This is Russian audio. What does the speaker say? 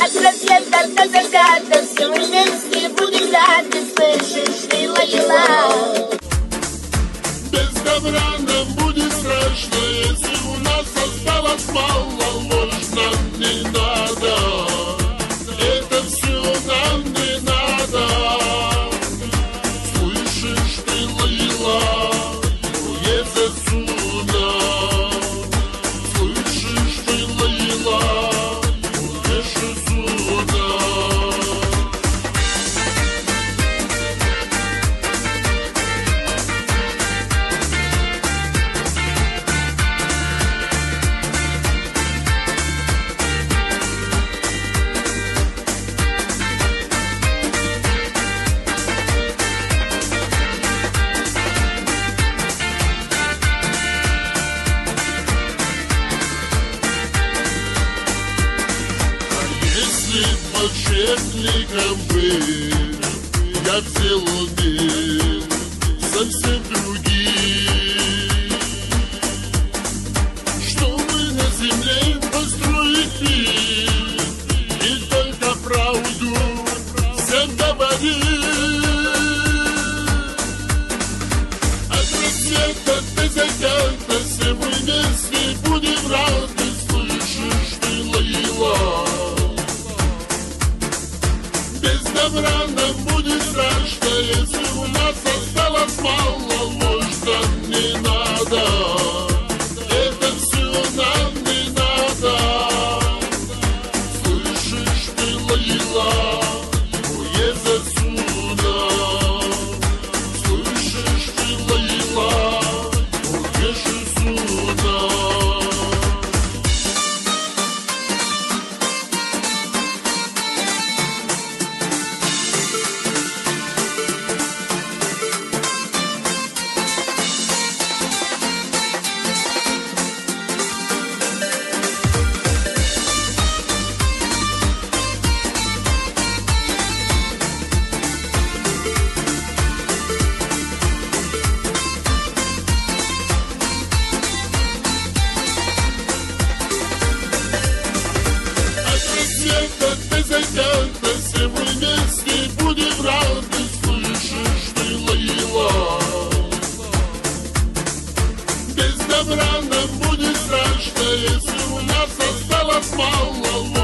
От рассвета до заката все мы вместе будем рады, слышишь ты, Лейла? Без добра нам будет страшно, если у нас осталось мало, ложь нам не надо. Это все нам не надо. Слышишь ты, Лейла, уедь отсюда. Слышишь ты, Лейла, уедь отсюда. Если подшефником быть, я взял мир совсем других. Чтобы на земле построить мир, и только правду всем говорить. От рассвета до заката все мы вместе будем рады, слышишь ты, Лейла? Без добра нам будет страшно, если у нас осталось мало, ложь нам не надо. Это все нам не надо. Слышишь ты, Лейла, уедь отсюда. Слышишь ты, Лейла, уедь отсюда. Рассвета до заката все мы вместе будем рады, слышишь ты, Лейла? Без добра нам будет страшно, если у нас осталось мало.